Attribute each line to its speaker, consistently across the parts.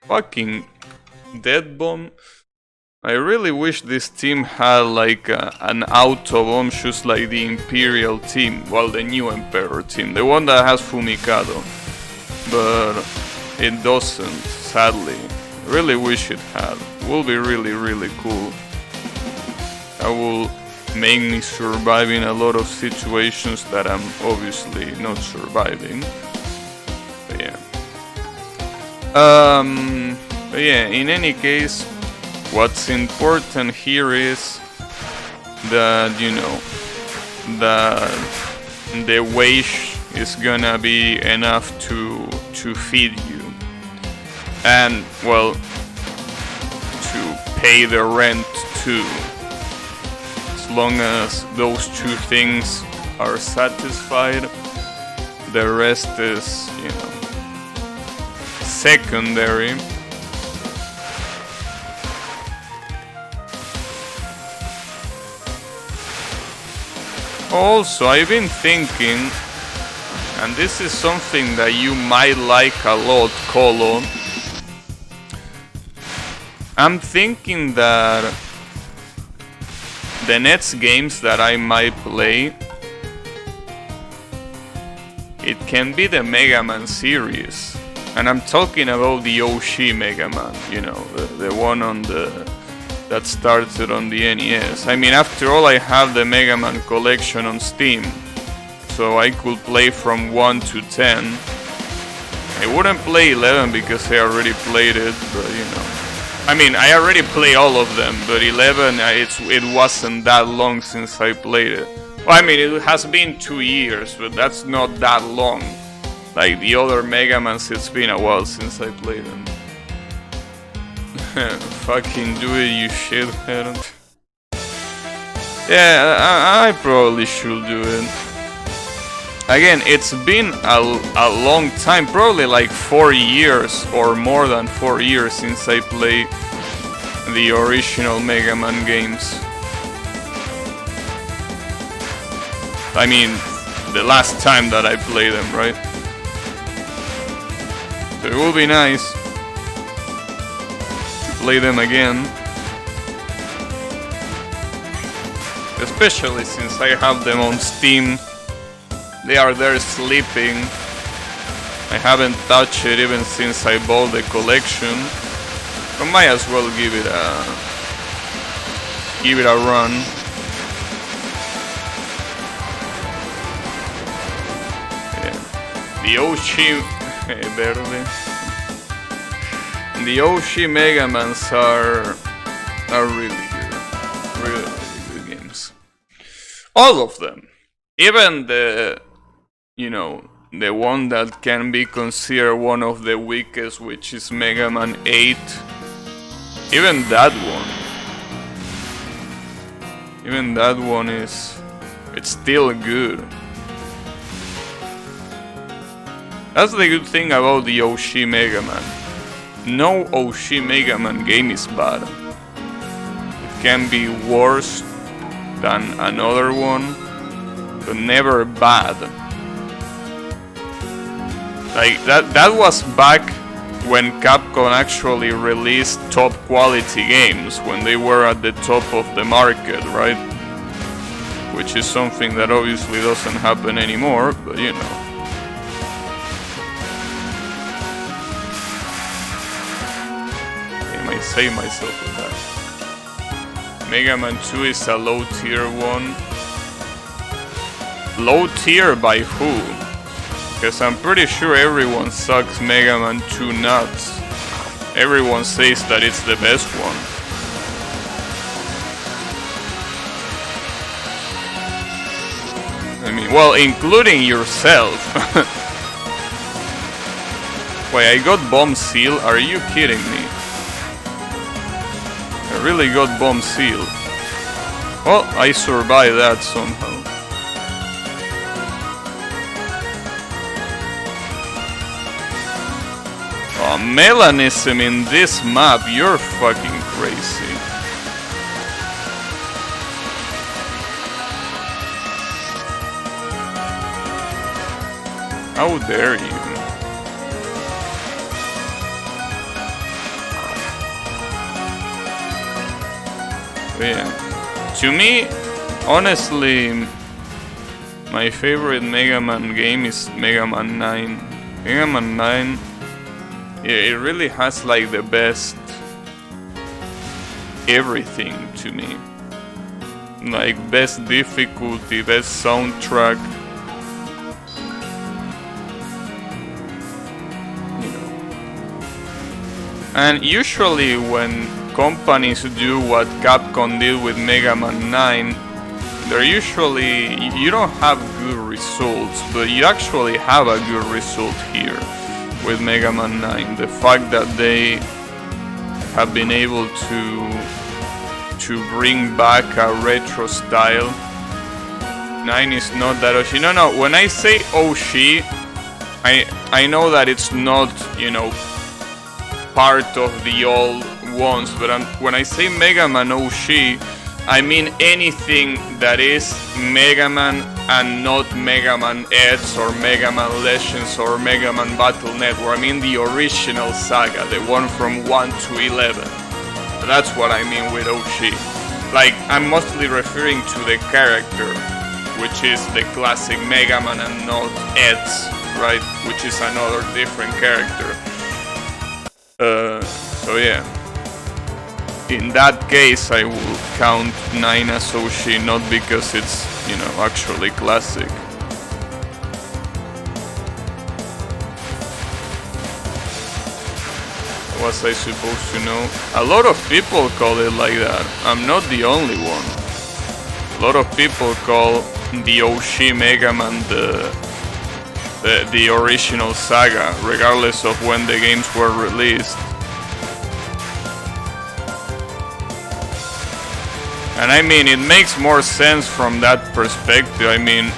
Speaker 1: Fucking dead bomb. I really wish this team had like an auto bomb just like the Imperial team, well, the new Emperor team, the one that has Fumikado, but it doesn't, sadly. Really wish it had. Will be really cool. That will make me survive in a lot of situations that I'm obviously not surviving. But yeah. But yeah, in any case, what's important here is that, you know, that the wage is gonna be enough to feed you. And, well, to pay the rent too. As long as those two things are satisfied, the rest is, you know, secondary. Also, I've been thinking, and this is something that you might like a lot, Colo. I'm thinking that the next games that I might play, it can be the Mega Man series. And I'm talking about the OG Mega Man, you know, the one on that started on the NES. I mean, after all, I have the Mega Man collection on Steam, so I could play from 1 to 10. I wouldn't play 11 because I already played it, but you know. I mean, I already played all of them, but 11, it wasn't that long since I played it. Well, I mean, it has been 2 years, but that's not that long. Like the other Mega Mans, it's been a while since I played them. Fucking do it, you shithead. Yeah, I probably should do it. Again, it's been a long time, probably like 4 years or more than 4 years since I played the original Mega Man games. I mean, the last time that I played them, right? So it will be nice to play them again. Especially since I have them on Steam. They are there sleeping. I haven't touched it even since I bought the collection. I might as well give it a run. Yeah. The OG Verde. The OG Mega Mans are really good. Really good games. All of them. Even the, you know, the one that can be considered one of the weakest, which is Mega Man 8. Even that one is, it's still good. That's the good thing about the OG Mega Man. No OG Mega Man game is bad. It can be worse than another one, but never bad. Like that was back when Capcom actually released top quality games, when they were at the top of the market, right? Which is something that obviously doesn't happen anymore, but you know. I might save myself with that. Mega Man 2 is a low tier one. Low tier by who? Because I'm pretty sure everyone sucks Mega Man 2 nuts. Everyone says that it's the best one. I mean, well, including yourself. Wait, I got Bomb Seal? Are you kidding me? I really got Bomb Seal. Well, I survived that somehow. Oh, melanism in this map, you're fucking crazy. How dare you? Yeah. To me, honestly, my favorite Mega Man game is Mega Man 9. Mega Man 9, it really has like the best everything to me. Like best difficulty, best soundtrack. You know. And usually when companies do what Capcom did with Mega Man 9, they're usually, you don't have good results, but you actually have a good result here with Mega Man 9. The fact that they have been able to bring back a retro style. 9 is not that Oshi. No, when I say Oshi, I know that it's not, you know, part of the old ones, but when I say Mega Man Oshi, I mean anything that is Mega Man and not Mega Man X or Mega Man Legends or Mega Man Battle Network. I mean the original saga, the one from 1 to 11. That's what I mean with Oshi. Like, I'm mostly referring to the character, which is the classic Mega Man and not X, right? Which is another different character. So yeah. In that case, I will count 9 as Oshi, not because it's, you know, actually classic. Was I supposed to know? A lot of people call it like that. I'm not the only one. A lot of people call the Oshi Mega Man the original saga, regardless of when the games were released. And I mean, it makes more sense from that perspective. I mean,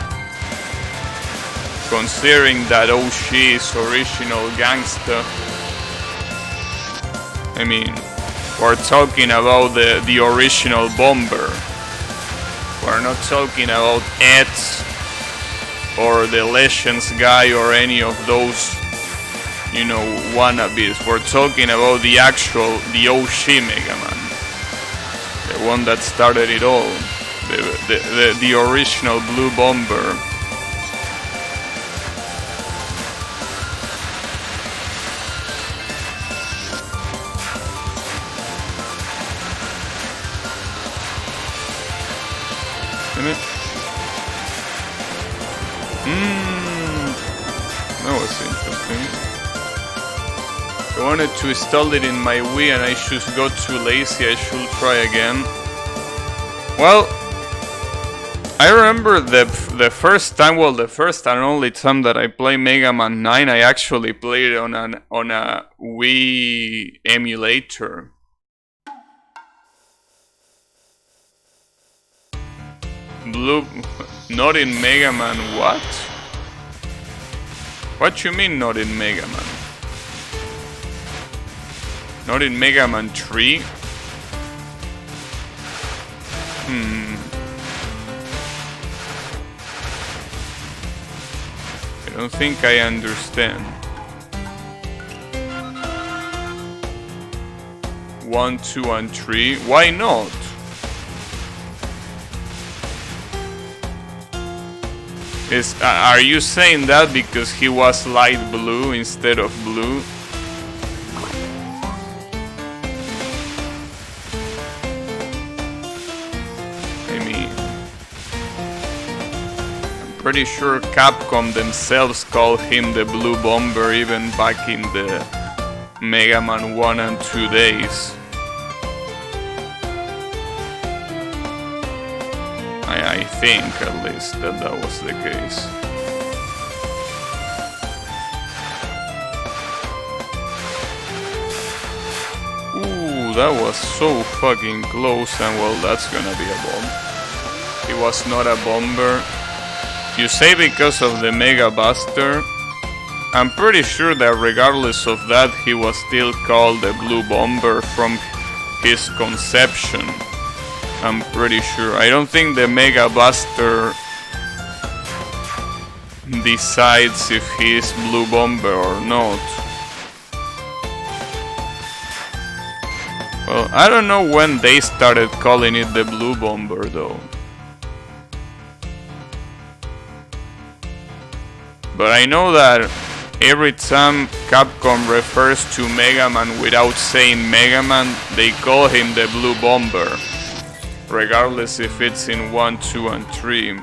Speaker 1: considering that Oshi is original gangsta, I mean, we're talking about the original bomber. We're not talking about Eds or the Legends guy or any of those, you know, wannabes. We're talking about the Oshi Mega Man. The one that started it all. The original blue bomber. That was interesting. I wanted to install it in my Wii and I just got too lazy. I should try again. Well, I remember the first time, well, the first and only time that I played Mega Man 9, I actually played it on a Wii emulator. Blue, not in Mega Man, what? What you mean not in Mega Man? Not in Mega Man 3? I don't think I understand. 1, 2, and 3? Why not? Are you saying that because he was light blue instead of blue? I mean, I'm pretty sure Capcom themselves called him the Blue Bomber even back in the Mega Man 1 and 2 days. I think, at least, that was the case. Ooh, that was so fucking close, and well, that's gonna be a bomb. He was not a bomber. You say because of the Mega Buster? I'm pretty sure that regardless of that, he was still called the Blue Bomber from his conception. I'm pretty sure. I don't think the Mega Buster decides if he is Blue Bomber or not. Well, I don't know when they started calling it the Blue Bomber though. But I know that every time Capcom refers to Mega Man without saying Mega Man, they call him the Blue Bomber. Regardless if it's in 1, 2, and 3.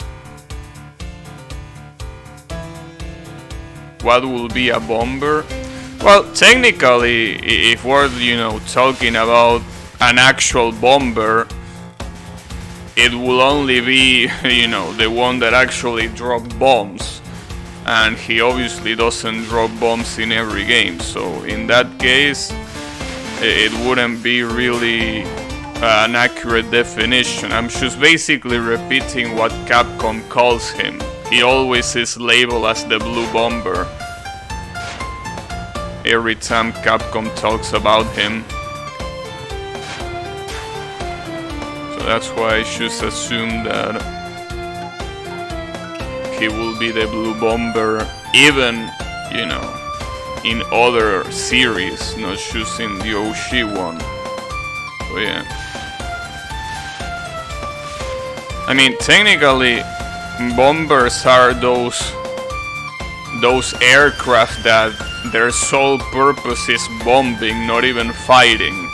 Speaker 1: What will be a bomber? Well, technically, if we're, talking about an actual bomber, it will only be, the one that actually drops bombs. And he obviously doesn't drop bombs in every game, so in that case, it wouldn't be really an accurate definition. I'm just basically repeating what Capcom calls him. He always is labeled as the Blue Bomber every time Capcom talks about him. So that's why I just assume that he will be the Blue Bomber, even, in other series, not just in the OG one. So yeah. I mean, technically, bombers are those aircraft that their sole purpose is bombing, not even fighting.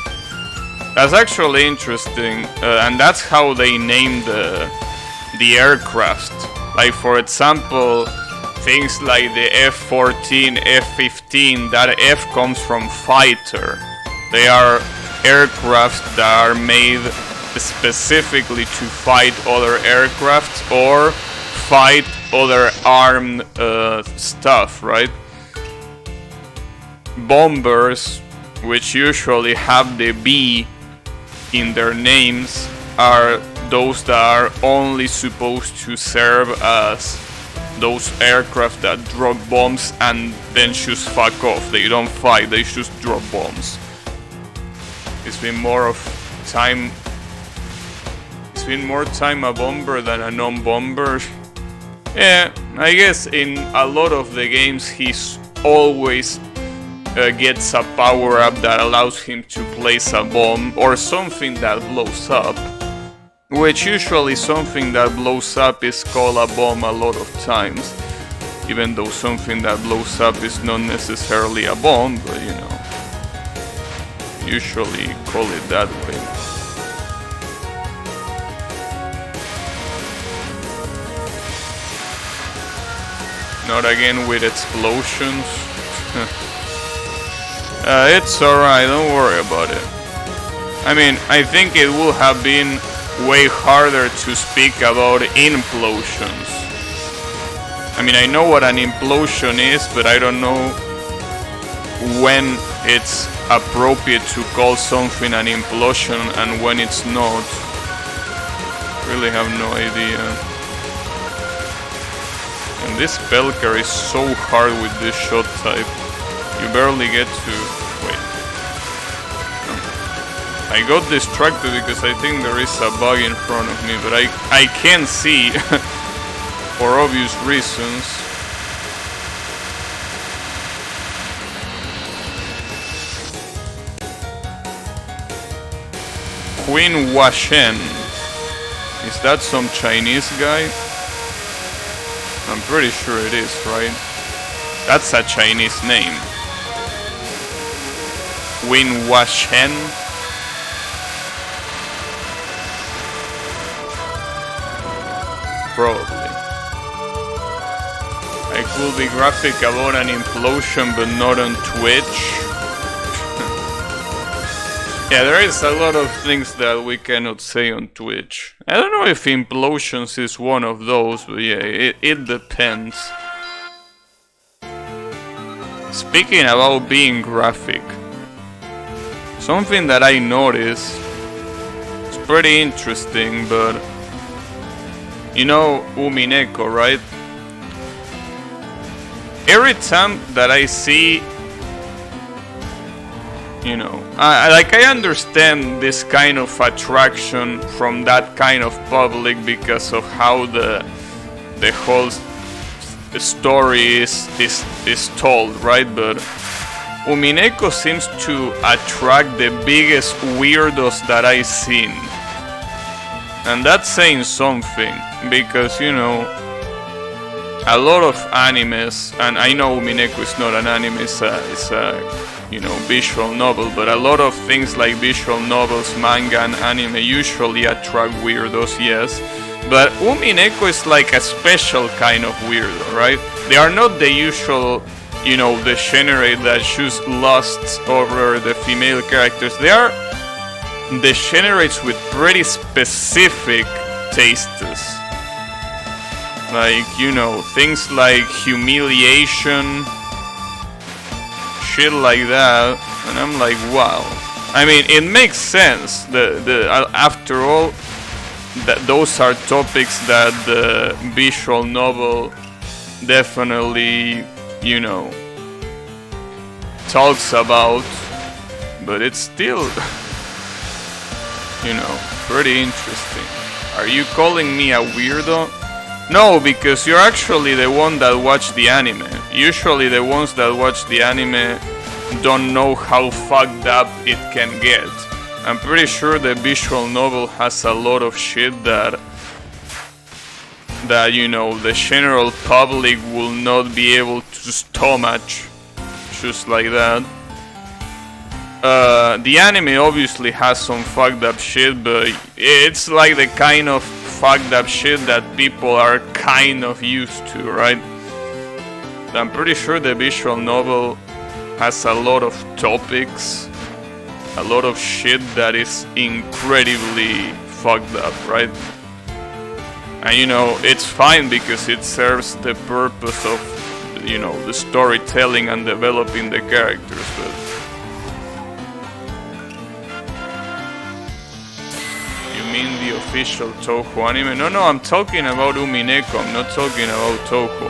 Speaker 1: That's actually interesting, and that's how they name the aircraft. Like, for example, things like the F-14, F-15, that F comes from fighter. They are aircraft that are made specifically to fight other aircraft or fight other armed stuff, right? Bombers, which usually have the B in their names, are those that are only supposed to serve as those aircraft that drop bombs and then just fuck off. They don't fight, they just drop bombs. It's been more time a bomber than a non-bomber. Yeah, I guess in a lot of the games he's always gets a power-up that allows him to place a bomb or something that blows up. Which usually something that blows up is called a bomb a lot of times. Even though something that blows up is not necessarily a bomb, but usually call it that way. Not again with explosions. It's alright, don't worry about it. I mean, I think it would have been way harder to speak about implosions. I mean, I know what an implosion is, but I don't know when it's appropriate to call something an implosion and when it's not. Really have no idea. And this Pelker is so hard with this shot type. You barely get to... wait. I got distracted because I think there is a bug in front of me, but I can't see for obvious reasons. Queen Washen. Is that some Chinese guy? I'm pretty sure it is, right? That's a Chinese name. Queen Washen. Probably. I could be graphic about an implosion, but not on Twitch. Yeah, there is a lot of things that we cannot say on Twitch. I don't know if implosions is one of those, but yeah, it depends. Speaking about being graphic, something that I noticed, it's pretty interesting, but you know Umineko, right? Every time that I see, you know, I understand this kind of attraction from that kind of public because of how the whole story is told, right? But Umineko seems to attract the biggest weirdos that I've seen. And that's saying something, because, you know, a lot of animes, and I know Umineko is not an anime, it's a you know, visual novel, but a lot of things like visual novels, manga, and anime usually attract weirdos, yes. But Umineko is like a special kind of weirdo, right? They are not the usual, you know, degenerate that choose lusts over the female characters. They are degenerates with pretty specific tastes. Like, you know, things like humiliation, shit like that, and I'm like, wow. I mean, it makes sense. After all, those are topics that the visual novel definitely, you know, talks about, but it's still, you know, pretty interesting. Are you calling me a weirdo? No, because you're actually the one that watched the anime. Usually the ones that watch the anime don't know how fucked up it can get. I'm pretty sure the visual novel has a lot of shit that you know, the general public will not be able to stomach, just like that. The anime obviously has some fucked up shit, but it's like the kind of fucked up shit that people are kind of used to, right? I'm pretty sure the visual novel has a lot of topics, a lot of shit that is incredibly fucked up, right? And you know, it's fine because it serves the purpose of, you know, the storytelling and developing the characters, but mean the official Toho anime? No, I'm talking about Umineko, I'm not talking about Toho.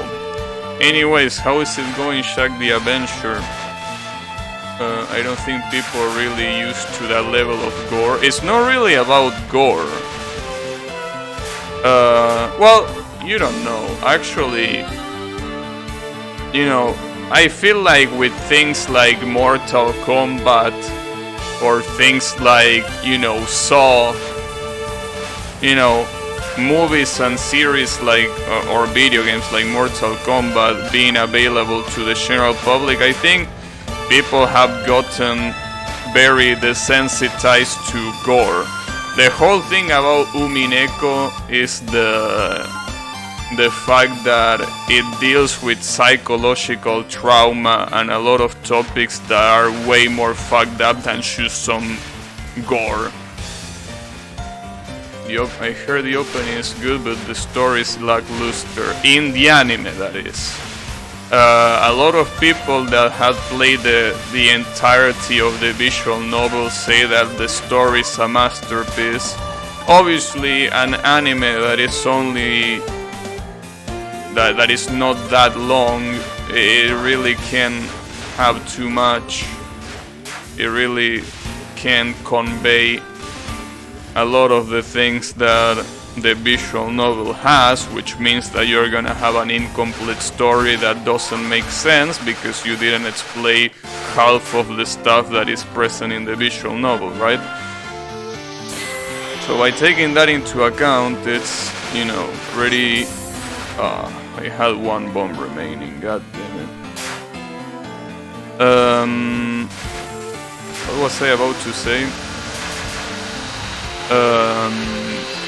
Speaker 1: Anyways, how is it going, Shaq the Avenger? I don't think people are really used to that level of gore. It's not really about gore. Well, you don't know. Actually, you know, I feel like with things like Mortal Kombat or things like, you know, Saw, you know, movies and series like, or video games like Mortal Kombat being available to the general public, I think people have gotten very desensitized to gore. The whole thing about Umineko is the fact that it deals with psychological trauma and a lot of topics that are way more fucked up than just some gore. I heard the opening is good, but the story is lackluster. In the anime, that is. A lot of people that have played the entirety of the visual novel say that the story is a masterpiece. Obviously, an anime that is only... that is not that long, it really can have too much. It really can convey a lot of the things that the visual novel has, which means that you're gonna have an incomplete story that doesn't make sense because you didn't explain half of the stuff that is present in the visual novel, right? So by taking that into account, it's, you know, pretty... I had one bomb remaining, god damn it. What was I about to say?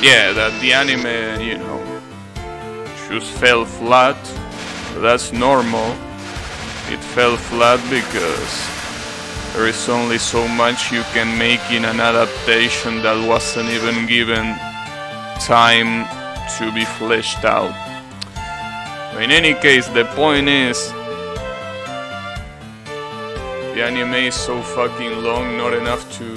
Speaker 1: Yeah, that the anime, you know, just fell flat. That's normal. It fell flat because there is only so much you can make in an adaptation that wasn't even given time to be fleshed out. In any case, the point is, the anime is so fucking long, not enough to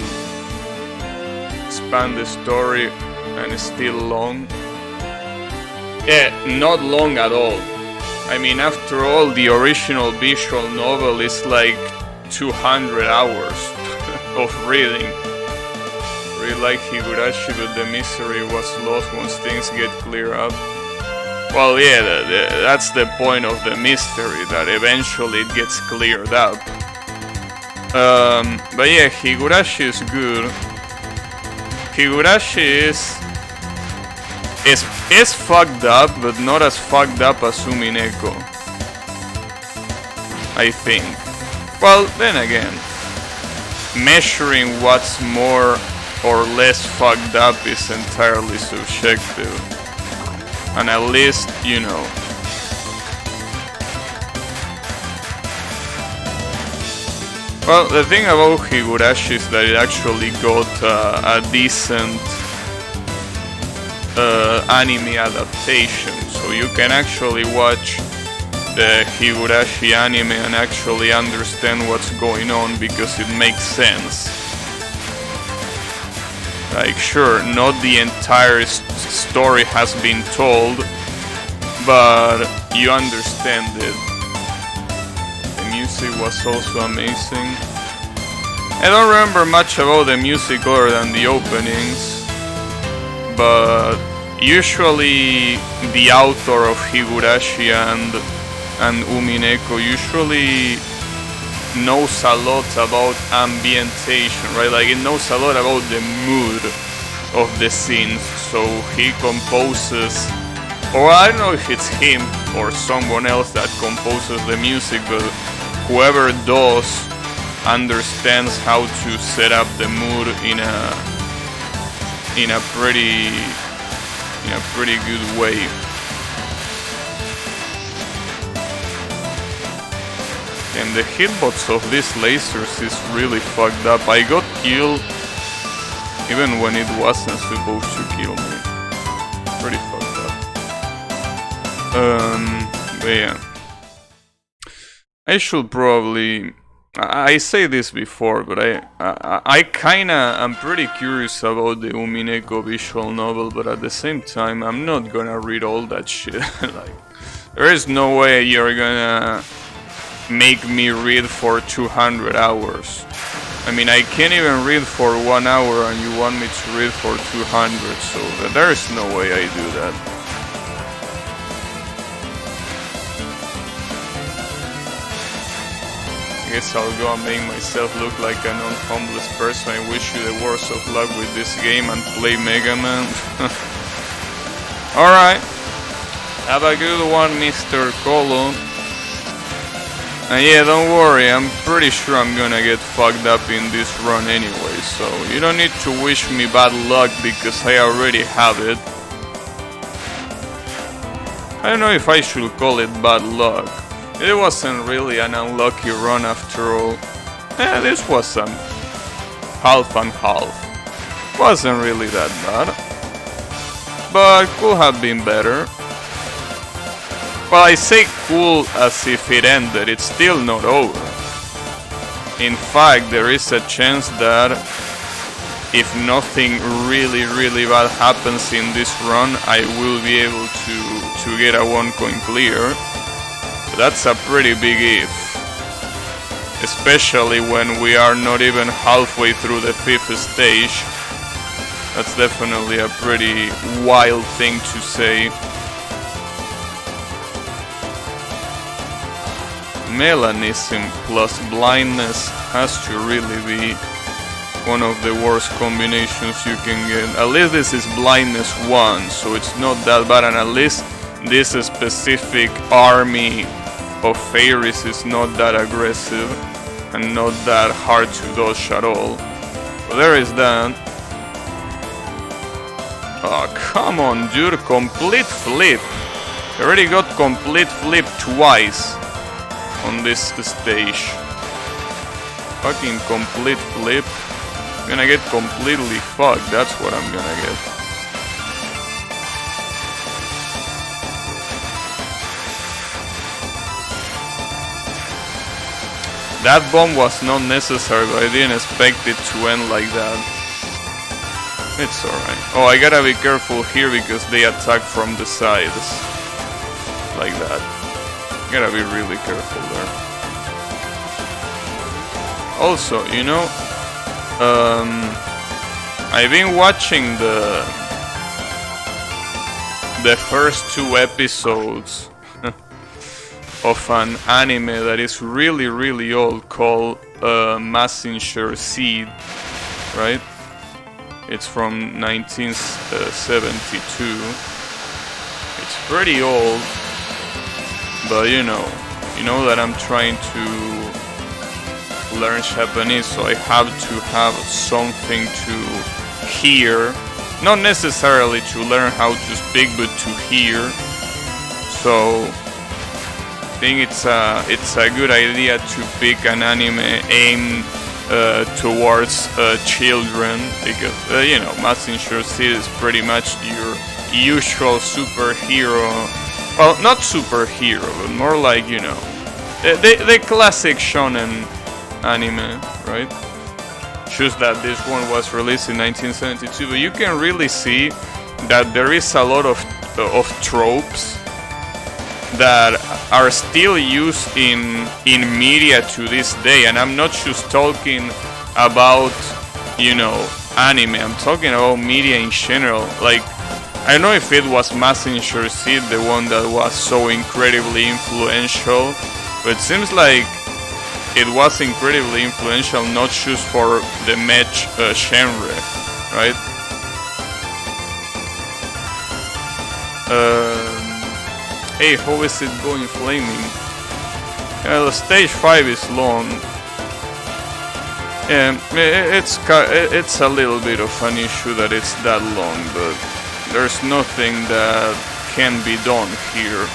Speaker 1: expand the story, and it's still long. Yeah, not long at all. I mean, after all, the original visual novel is like 200 hours of reading. Read like Higurashi, but the misery was lost once things get clear up. Well, yeah, that's the point of the mystery, that eventually it gets cleared up. But yeah, Higurashi is good. Higurashi is fucked up, but not as fucked up as Umineko, I think. Well, then again, measuring what's more or less fucked up is entirely subjective. And at least, you know. Well, the thing about Higurashi is that it actually got a decent anime adaptation, so you can actually watch the Higurashi anime and actually understand what's going on because it makes sense. Like, sure, not the entire story has been told, but you understand it. The music was also amazing. I don't remember much about the music other than the openings, but usually the author of Higurashi and Umineko usually knows a lot about ambientation, right? Like, it knows a lot about the mood of the scenes, so he composes, or I don't know if it's him or someone else that composes the music, but whoever does understands how to set up the mood in a pretty good way. And the hitbox of these lasers is really fucked up. I got killed even when it wasn't supposed to kill me. Pretty fucked up. But yeah. I should probably... I say this before, but I kinda am pretty curious about the Umineko visual novel, but at the same time, I'm not gonna read all that shit. Like, there is no way you're gonna make me read for 200 hours. I mean, I can't even read for 1 hour and you want me to read for 200, so there is no way I do that. I guess I'll go and make myself look like a non-homeless person. I wish you the worst of luck with this game and play Mega Man. Alright. Have a good one, Mr. Colo. And yeah, don't worry, I'm pretty sure I'm gonna get fucked up in this run anyway, so you don't need to wish me bad luck because I already have it. I don't know if I should call it bad luck. It wasn't really an unlucky run after all. This was half and half. Wasn't really that bad. But could have been better. Well, I say cool as if it ended, it's still not over. In fact, there is a chance that if nothing really bad happens in this run, I will be able to get a 1 coin clear. That's a pretty big if. Especially when we are not even halfway through the 5th stage. That's definitely a pretty wild thing to say. Melanism plus blindness has to really be one of the worst combinations you can get. At least this is blindness 1, so it's not that bad, and at least this specific army of fairies is not that aggressive and not that hard to dodge at all. So there is that. Oh, come on, dude, complete flip. I already got complete flip twice on this stage. Fucking complete flip. I'm gonna get completely fucked, that's what I'm gonna get. That bomb was not necessary, but I didn't expect it to end like that. It's alright. Oh, I gotta be careful here because they attack from the sides. Like that. Gotta be really careful there. Also, you know, I've been watching the first 2 episodes of an anime that is really, really old called Messenger Seed, right? It's from 1972. It's pretty old, but you know that I'm trying to learn Japanese, so I have to have something to hear, not necessarily to learn how to speak, but to hear. So I think it's a good idea to pick an anime aimed towards children, because Messenger Seed is pretty much your usual superhero. Well, not superhero, but more like, the classic shonen anime, right? Just that this one was released in 1972, but you can really see that there is a lot of tropes that are still used in media to this day. And I'm not just talking about, anime, I'm talking about media in general. Like, I don't know if it was Messenger Seed, the one that was so incredibly influential, but it seems like it was incredibly influential not just for the mech genre, right? Hey, how is it going flaming? The stage 5 is long. It's a little bit of an issue that it's that long, but there's nothing that can be done here.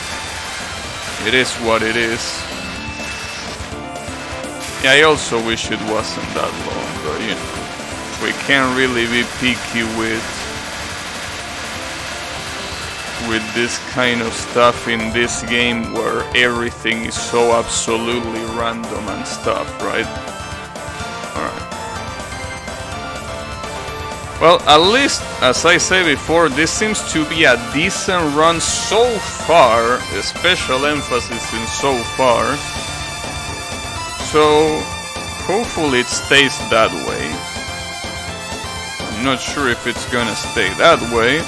Speaker 1: It is what it is. Yeah, I also wish it wasn't that long, but we can't really be picky with this kind of stuff in this game where everything is so absolutely random and stuff, right? Alright. Well, at least, as I said before, this seems to be a decent run so far, a special emphasis in so far. So, hopefully it stays that way. I'm not sure if it's gonna stay that way,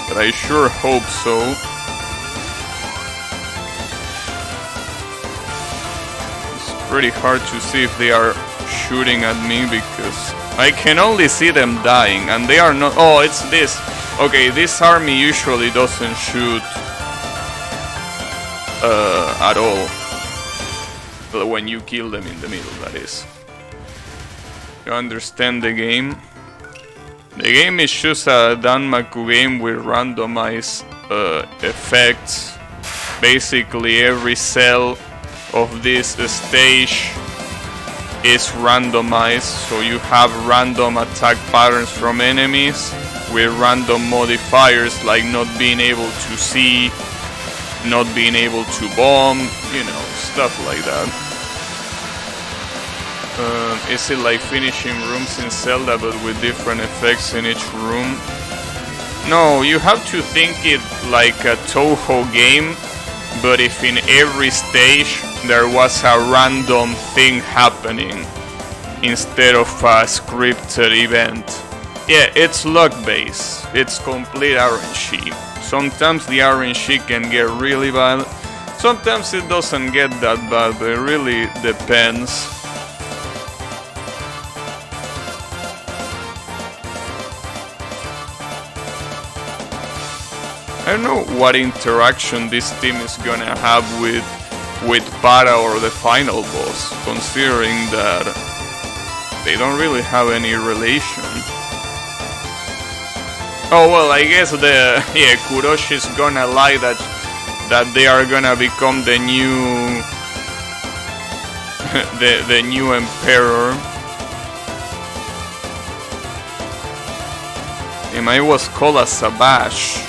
Speaker 1: but I sure hope so. It's pretty hard to see if they are shooting at me because I can only see them dying, and they are not. Oh, it's this. Okay, this army usually doesn't shoot at all. When you kill them in the middle, that is. You understand the game? The game is just a Danmaku game with randomized effects. Basically every cell of this stage is randomized, so you have random attack patterns from enemies with random modifiers like not being able to see, not being able to bomb, stuff like that. Is it like finishing rooms in Zelda but with different effects in each room? No, you have to think it like a Toho game, but if in every stage there was a random thing happening instead of a scripted event. Yeah, it's luck based, it's complete RNG. Sometimes the RNG can get really bad, sometimes it doesn't get that bad, but it really depends. I don't know what interaction this team is gonna have with Para or the final boss, considering that they don't really have any relation. Oh well, I guess Kuroshi's gonna lie that they are gonna become the new the new emperor. And I was called a Savage.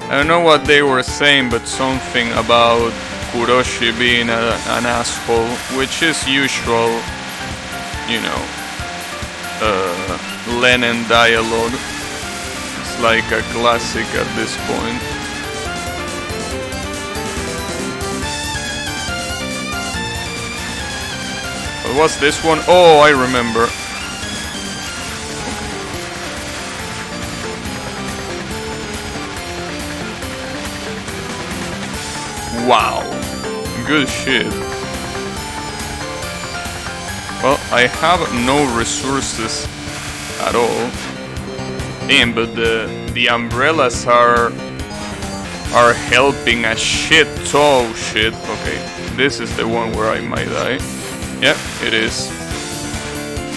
Speaker 1: I don't know what they were saying, but something about Kuroshi being an asshole, which is usual, Len'en dialogue. It's like a classic at this point. What was this one? Oh, I remember. Wow. Good shit. Well, I have no resources at all. Damn, but the umbrellas are helping a shit ton. Shit. Okay, this is the one where I might die. Yep, it is.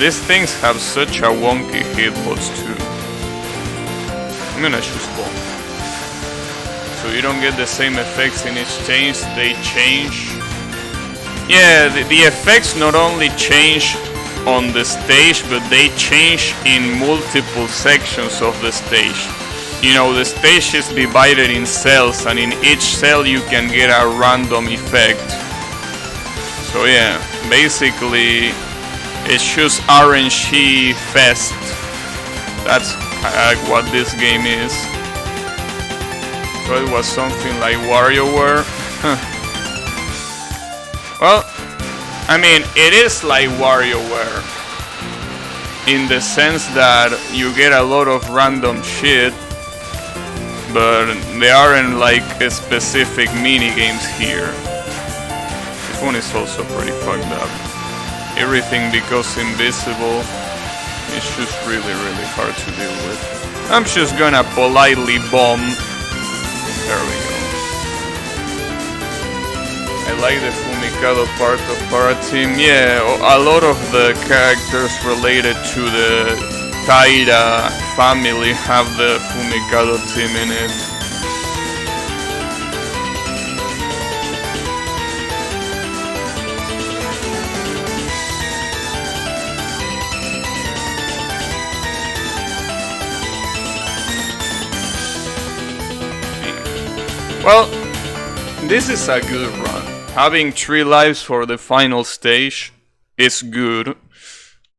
Speaker 1: These things have such a wonky hitbox too. I'm gonna choose bomb. So you don't get the same effects in each change, they change. Yeah, the effects not only change on the stage, but they change in multiple sections of the stage. You know, the stage is divided in cells, and in each cell you can get a random effect. So yeah, basically it's just RNG fest. That's what this game is. So it was something like WarioWare. Well, I mean, it is like WarioWare in the sense that you get a lot of random shit, but there aren't like specific mini games here. This one is also pretty fucked up. Everything becomes invisible. It's just really hard to deal with. I'm just gonna politely bomb. There we go. I like the Fumikado part of Parateam. Yeah, a lot of the characters related to the Taira family have the Fumikado team in it. Well, this is a good run. Having 3 lives for the final stage is good,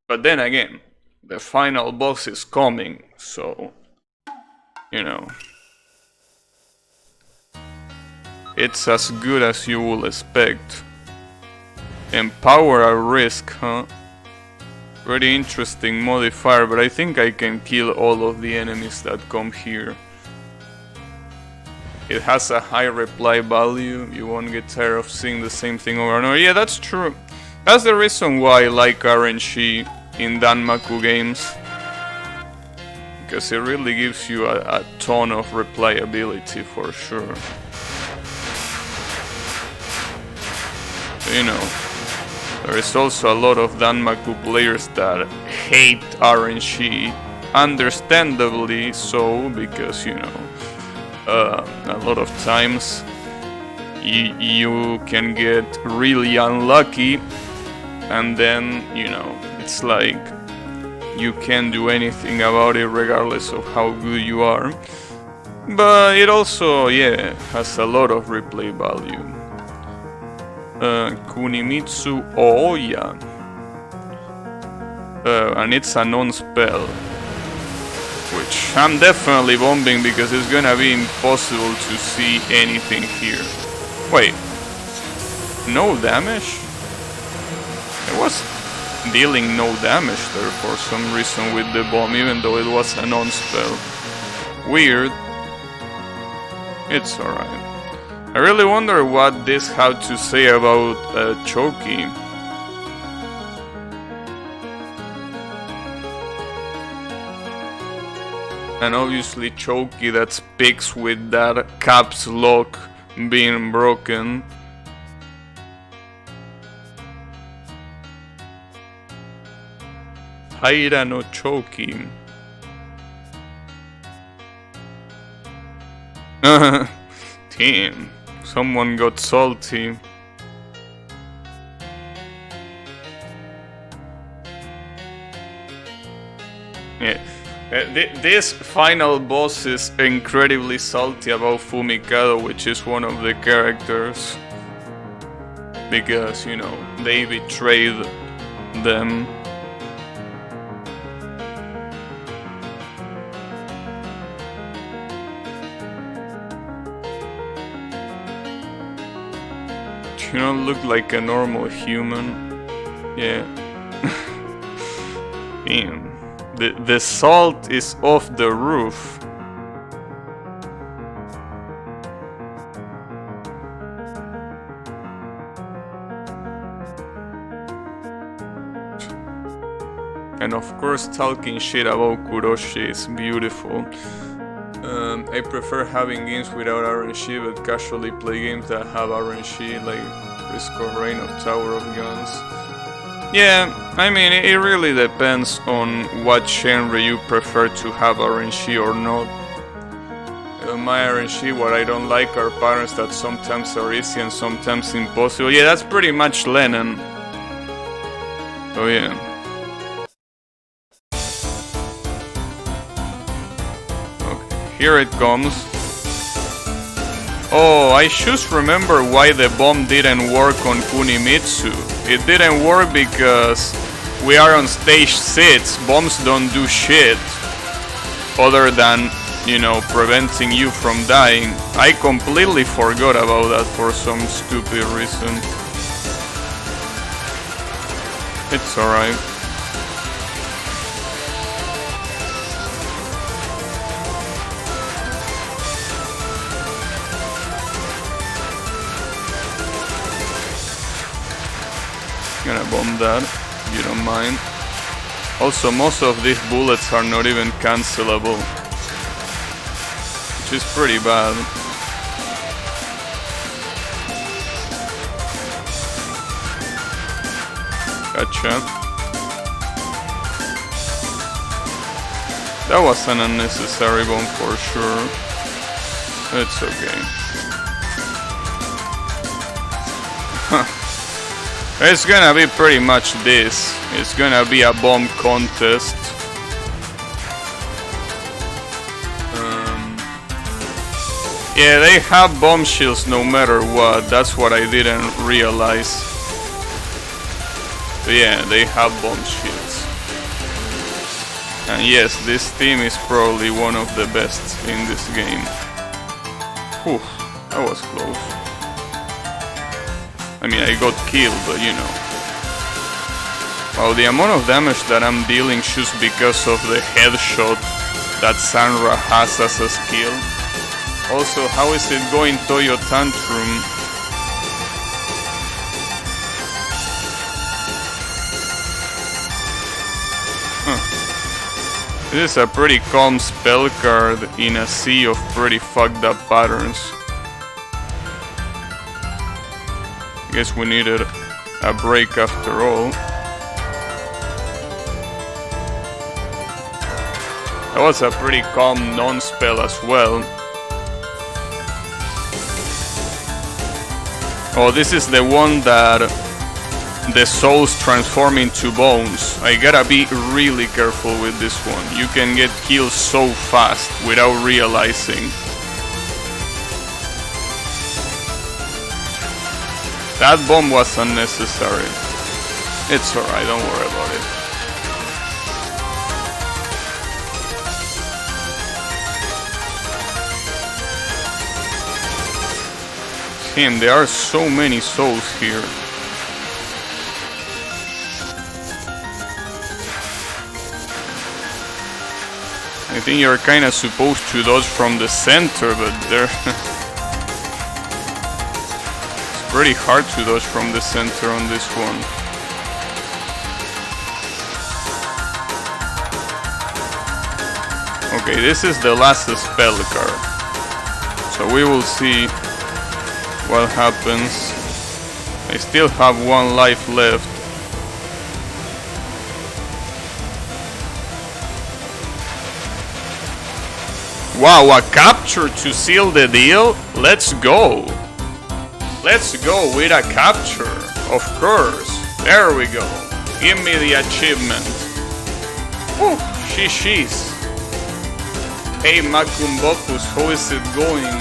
Speaker 1: but then again, the final boss is coming, so, you know, it's as good as you will expect. Empower a risk, huh? Pretty interesting modifier, but I think I can kill all of the enemies that come here. It has a high reply value, you won't get tired of seeing the same thing over and over. Yeah, that's true. That's the reason why I like RNG in Danmaku games. Because it really gives you a ton of replayability for sure. So, you know, there is also a lot of Danmaku players that hate RNG. Understandably so, because, you know, a lot of times you can get really unlucky, and then, you know, it's like you can't do anything about it regardless of how good you are. But it also, yeah, has a lot of replay value. Kunimitsu Ooya. And it's a non-spell, which I'm definitely bombing because it's gonna be impossible to see anything here. Wait, no damage? It was dealing no damage there for some reason with the bomb, even though it was a non-spell. Weird. It's alright. I really wonder what this had to say about Choki. And obviously Choki that speaks with that caps lock being broken. Taira no Choki. Damn, someone got salty. Yeah. This final boss is incredibly salty about Fumikado, which is one of the characters, because, you know, they betrayed them. You don't look like a normal human. Yeah. Damn. The salt is off the roof. And of course, talking shit about Kuroshi is beautiful. I prefer having games without RNG, but casually play games that have RNG, like Risk of Rain or Tower of Guns. Yeah, I mean, it really depends on what genre you prefer to have RNG or not. My RNG, what I don't like are patterns that sometimes are easy and sometimes impossible. Yeah, that's pretty much Len'en. Oh yeah. Here it comes. Oh, I just remember why the bomb didn't work on Kunimitsu. It didn't work because we are on stage 6. Bombs don't do shit other than, you know, preventing you from dying. I completely forgot about that for some stupid reason. It's alright. Gonna bomb that, if you don't mind. Also, most of these bullets are not even cancelable, which is pretty bad. Gotcha. That was an unnecessary bomb for sure. It's okay. Huh. It's gonna be pretty much this. It's gonna be a bomb contest. Yeah, they have bomb shields no matter what. That's what I didn't realize. So yeah, they have bomb shields. And yes, this team is probably one of the best in this game. Whew, that was close. I mean, I got killed, but you know. Well, the amount of damage that I'm dealing just because of the headshot that Sanra has as a skill. Also, how is it going, Toyo Tantrum? Huh. This is a pretty calm spell card in a sea of pretty fucked up patterns. I guess we needed a break after all. That was a pretty calm non-spell as well. Oh, this is the one that the souls transform into bones. I gotta be really careful with this one. You can get killed so fast without realizing. That bomb was unnecessary. It's alright, don't worry about it. Damn, there are so many souls here. I think you're kinda supposed to dodge from the center, but they're... pretty hard to dodge from the center on this one. Okay, this is the last spell card. So we will see what happens. I still have 1 life left. Wow, a capture to seal the deal? Let's go! Let's go with a capture, of course. There we go. Give me the achievement. Whew, sheesh. Hey Makumbopus, how is it going?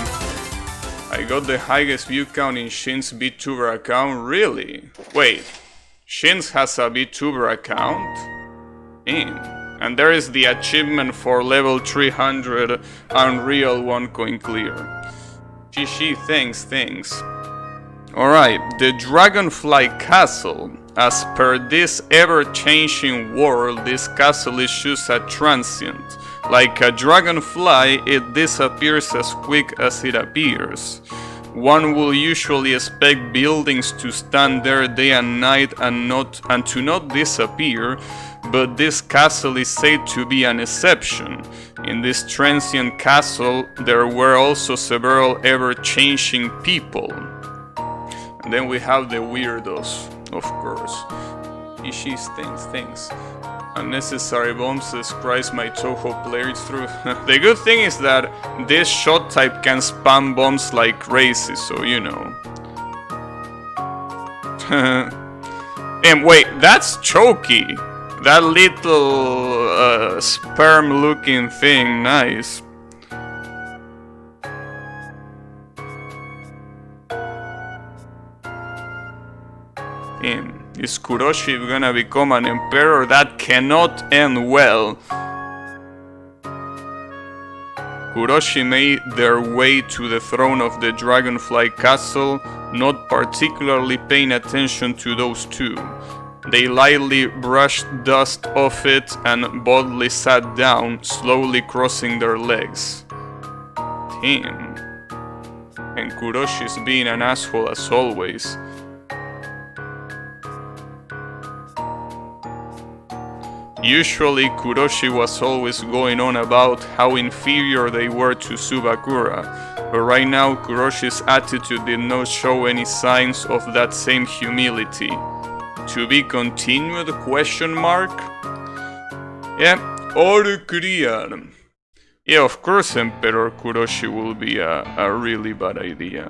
Speaker 1: I got the highest view count in Shin's VTuber account, really? Wait, Shin's has a VTuber account? And there is the achievement for level 300 Unreal 1 coin clear. Thanks. Alright, the Dragonfly Castle. as per this ever-changing world, this castle is just a transient. Like a dragonfly, it disappears as quick as it appears. One will usually expect buildings to stand there day and night and to not disappear, but this castle is said to be an exception. In this transient castle, there were also several ever-changing people. And then we have the weirdos, of course. Ishi's things. Unnecessary bombs describes my Toho playthrough. The good thing is that this shot type can spam bombs like crazy, so you know. And wait, that's Choki. That little sperm looking thing, nice. Is Kuroshi gonna become an emperor? That cannot end well. Kuroshi made their way to the throne of the Dragonfly Castle, not particularly paying attention to those two. They lightly brushed dust off it and boldly sat down, slowly crossing their legs. Damn. And Kuroshi's being an asshole as always. Usually, Kuroshi was always going on about how inferior they were to Subakura, but right now Kuroshi's attitude did not show any signs of that same humility. To be continued? Question mark? Yeah, all clear. Yeah, of course Emperor Kuroshi will be a really bad idea.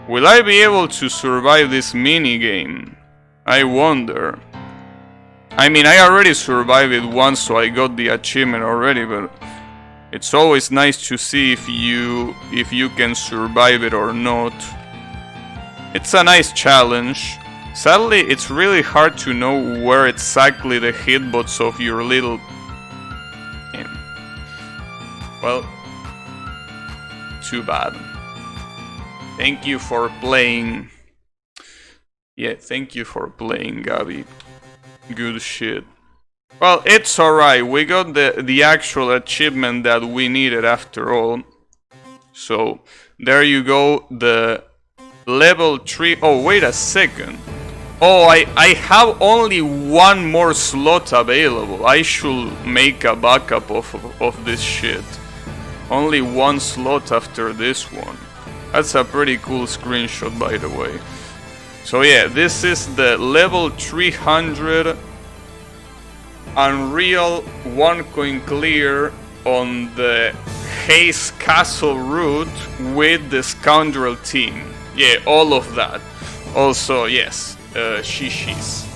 Speaker 1: Will I be able to survive this minigame? I wonder. I mean, I already survived it once, so I got the achievement already, but it's always nice to see if you can survive it or not. It's a nice challenge. Sadly, it's really hard to know where exactly the hitbox of your little... Well, too bad. Thank you for playing. Yeah, thank you for playing, Gabby. Good shit. Well, it's alright. We got the actual achievement that we needed after all. So, there you go. The level 3... Oh, wait a second. Oh, I have only one more slot available. I should make a backup of this shit. Only one slot after this one. That's a pretty cool screenshot, by the way. So yeah, this is the level 300 Unreal 1 coin clear on the Haze Castle route with the Scoundrel team. Yeah, all of that. Also, yes, shishis.